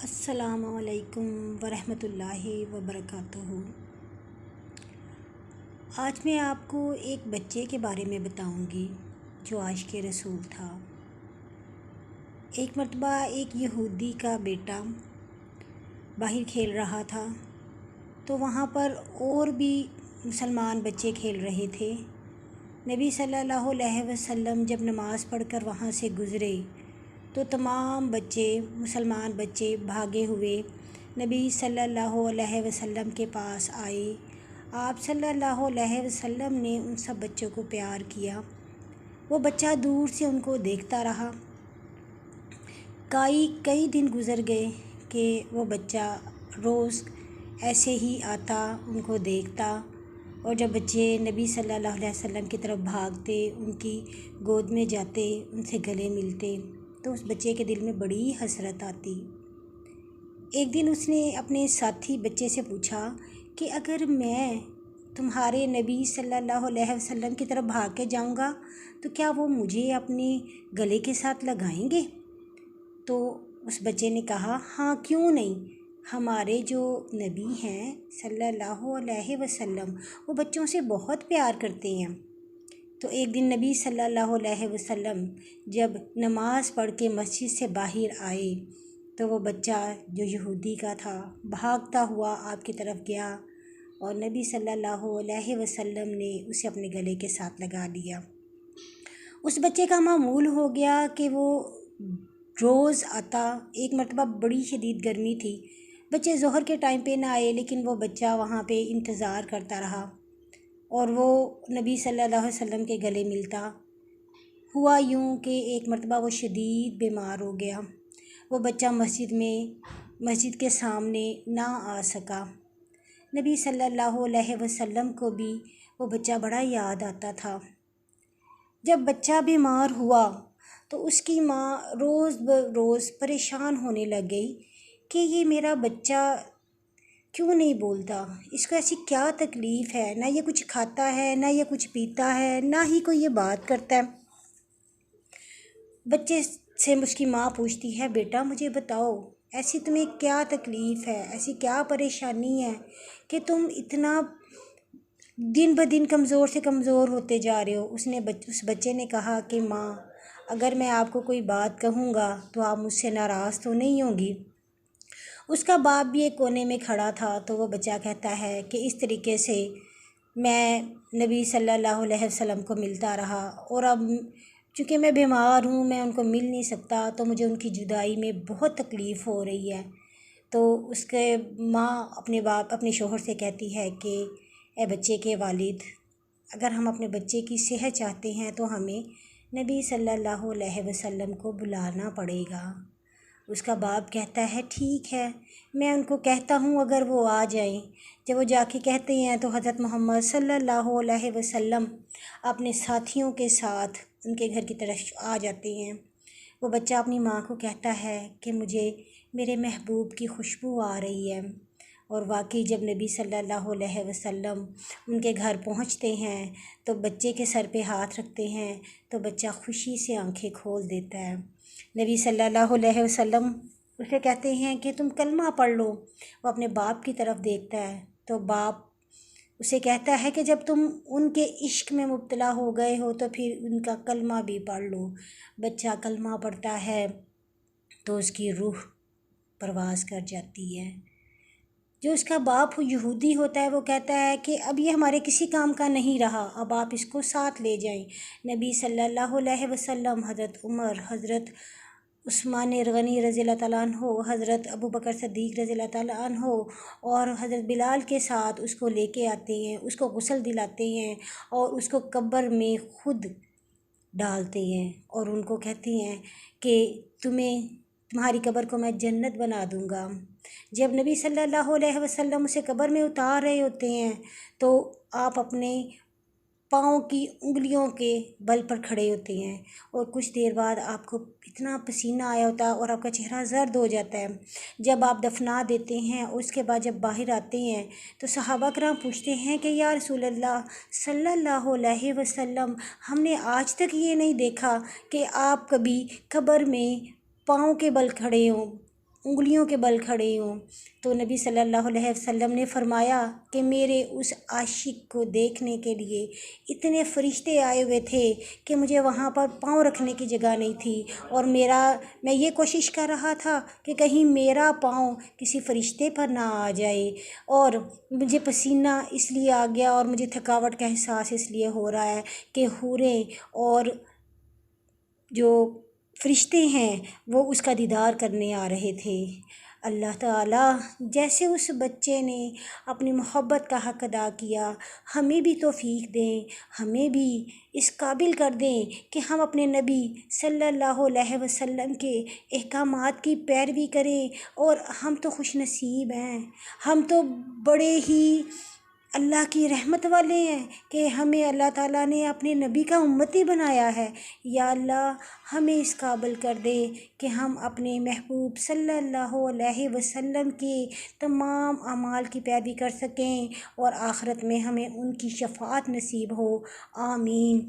السلام علیکم ورحمۃ اللہ وبرکاتہ۔ آج میں آپ کو ایک بچے کے بارے میں بتاؤں گی جو عاشق رسول تھا۔ ایک مرتبہ ایک یہودی کا بیٹا باہر کھیل رہا تھا تو وہاں پر اور بھی مسلمان بچے کھیل رہے تھے۔ نبی صلی اللہ علیہ وسلم جب نماز پڑھ کر وہاں سے گزرے تو تمام مسلمان بچے بھاگے ہوئے نبی صلی اللہ علیہ وسلم کے پاس آئے۔ آپ صلی اللہ علیہ وسلم نے ان سب بچوں کو پیار کیا۔ وہ بچہ دور سے ان کو دیکھتا رہا۔ کئی دن گزر گئے کہ وہ بچہ روز ایسے ہی آتا، ان کو دیکھتا، اور جب بچے نبی صلی اللہ علیہ وسلم کی طرف بھاگتے، ان کی گود میں جاتے، ان سے گلے ملتے تو اس بچے کے دل میں بڑی حسرت آتی۔ ایک دن اس نے اپنے ساتھی بچے سے پوچھا کہ اگر میں تمہارے نبی صلی اللہ علیہ وسلم کی طرف بھاگ کے جاؤں گا تو کیا وہ مجھے اپنے گلے کے ساتھ لگائیں گے؟ تو اس بچے نے کہا ہاں، کیوں نہیں، ہمارے جو نبی ہیں صلی اللہ علیہ وسلم وہ بچوں سے بہت پیار کرتے ہیں۔ تو ایک دن نبی صلی اللہ علیہ وسلم جب نماز پڑھ کے مسجد سے باہر آئے تو وہ بچہ جو یہودی کا تھا بھاگتا ہوا آپ کی طرف گیا اور نبی صلی اللہ علیہ وسلم نے اسے اپنے گلے کے ساتھ لگا لیا۔ اس بچے کا معمول ہو گیا کہ وہ روز آتا۔ ایک مرتبہ بڑی شدید گرمی تھی، بچے ظہر کے ٹائم پہ نہ آئے، لیکن وہ بچہ وہاں پہ انتظار کرتا رہا اور وہ نبی صلی اللہ علیہ وسلم کے گلے ملتا۔ ہوا یوں کہ ایک مرتبہ وہ شدید بیمار ہو گیا۔ وہ بچہ مسجد کے سامنے نہ آ سکا۔ نبی صلی اللہ علیہ وسلم کو بھی وہ بچہ بڑا یاد آتا تھا۔ جب بچہ بیمار ہوا تو اس کی ماں روز بروز پریشان ہونے لگ گئی کہ یہ میرا بچہ کیوں نہیں بولتا، اس کو ایسی کیا تکلیف ہے، نہ یہ کچھ کھاتا ہے، نہ یہ کچھ پیتا ہے، نہ ہی کوئی یہ بات کرتا ہے۔ بچے سے اس کی ماں پوچھتی ہے بیٹا مجھے بتاؤ ایسی تمہیں کیا تکلیف ہے، ایسی کیا پریشانی ہے کہ تم اتنا دن بدن کمزور سے کمزور ہوتے جا رہے ہو۔ اس بچے نے کہا کہ ماں اگر میں آپ کو کوئی بات کہوں گا تو آپ مجھ سے ناراض تو نہیں ہوں گی۔ اس کا باپ بھی ایک کونے میں کھڑا تھا تو وہ بچہ کہتا ہے کہ اس طریقے سے میں نبی صلی اللہ علیہ وسلم کو ملتا رہا اور اب چونکہ میں بیمار ہوں، میں ان کو مل نہیں سکتا تو مجھے ان کی جدائی میں بہت تکلیف ہو رہی ہے۔ تو اس کے ماں اپنے شوہر سے کہتی ہے کہ اے بچے کے والد، اگر ہم اپنے بچے کی صحت چاہتے ہیں تو ہمیں نبی صلی اللہ علیہ وسلم کو بلانا پڑے گا۔ اس کا باپ کہتا ہے ٹھیک ہے، میں ان کو کہتا ہوں اگر وہ آ جائیں۔ جب وہ جا کے کہتے ہیں تو حضرت محمد صلی اللہ علیہ وسلم اپنے ساتھیوں کے ساتھ ان کے گھر کی طرف آ جاتے ہیں۔ وہ بچہ اپنی ماں کو کہتا ہے کہ مجھے میرے محبوب کی خوشبو آ رہی ہے، اور واقعی جب نبی صلی اللہ علیہ وسلم ان کے گھر پہنچتے ہیں تو بچے کے سر پہ ہاتھ رکھتے ہیں تو بچہ خوشی سے آنکھیں کھول دیتا ہے۔ نبی صلی اللہ علیہ وسلم اسے کہتے ہیں کہ تم کلمہ پڑھ لو۔ وہ اپنے باپ کی طرف دیکھتا ہے تو باپ اسے کہتا ہے کہ جب تم ان کے عشق میں مبتلا ہو گئے ہو تو پھر ان کا کلمہ بھی پڑھ لو۔ بچہ کلمہ پڑھتا ہے تو اس کی روح پرواز کر جاتی ہے۔ جو اس کا باپ یہودی ہوتا ہے وہ کہتا ہے کہ اب یہ ہمارے کسی کام کا نہیں رہا، اب آپ اس کو ساتھ لے جائیں۔ نبی صلی اللہ علیہ وسلم حضرت عمر، حضرت عثمان غنی رضی اللہ تعالیٰ عنہ، حضرت ابوبکر صدیق رضی اللہ تعالیٰ عنہ اور حضرت بلال کے ساتھ اس کو لے کے آتے ہیں، اس کو غسل دلاتے ہیں اور اس کو قبر میں خود ڈالتے ہیں اور ان کو کہتے ہیں کہ تمہاری قبر کو میں جنت بنا دوں گا۔ جب نبی صلی اللہ علیہ وسلم اسے قبر میں اتار رہے ہوتے ہیں تو آپ اپنے پاؤں کی انگلیوں کے بل پر کھڑے ہوتے ہیں اور کچھ دیر بعد آپ کو اتنا پسینہ آیا ہوتا ہے اور آپ کا چہرہ زرد ہو جاتا ہے۔ جب آپ دفنا دیتے ہیں اور اس کے بعد جب باہر آتے ہیں تو صحابہ کرام پوچھتے ہیں کہ یا رسول اللہ صلی اللہ علیہ وسلم، ہم نے آج تک یہ نہیں دیکھا کہ آپ کبھی قبر میں پاؤں کے بل کھڑے ہوں، انگلیوں کے بل کھڑے ہوں۔ تو نبی صلی اللہ علیہ وسلم نے فرمایا کہ میرے اس عاشق کو دیکھنے کے لیے اتنے فرشتے آئے ہوئے تھے کہ مجھے وہاں پر پاؤں رکھنے کی جگہ نہیں تھی، اور میں یہ کوشش کر رہا تھا کہ کہیں میرا پاؤں کسی فرشتے پر نہ آ جائے، اور مجھے پسینہ اس لیے آ گیا اور مجھے تھکاوٹ کا احساس اس لیے ہو رہا ہے کہ حوریں اور جو فرشتے ہیں وہ اس کا دیدار کرنے آ رہے تھے۔ اللہ تعالیٰ جیسے اس بچے نے اپنی محبت کا حق ادا کیا، ہمیں بھی توفیق دیں، ہمیں بھی اس قابل کر دیں کہ ہم اپنے نبی صلی اللہ علیہ وسلم کے احکامات کی پیروی کریں، اور ہم تو خوش نصیب ہیں، ہم تو بڑے ہی اللہ کی رحمت والے ہیں کہ ہمیں اللہ تعالیٰ نے اپنے نبی کا امتی بنایا ہے۔ یا اللہ ہمیں اس قابل کر دے کہ ہم اپنے محبوب صلی اللہ علیہ وسلم کے تمام اعمال کی پیروی کر سکیں، اور آخرت میں ہمیں ان کی شفاعت نصیب ہو۔ آمین۔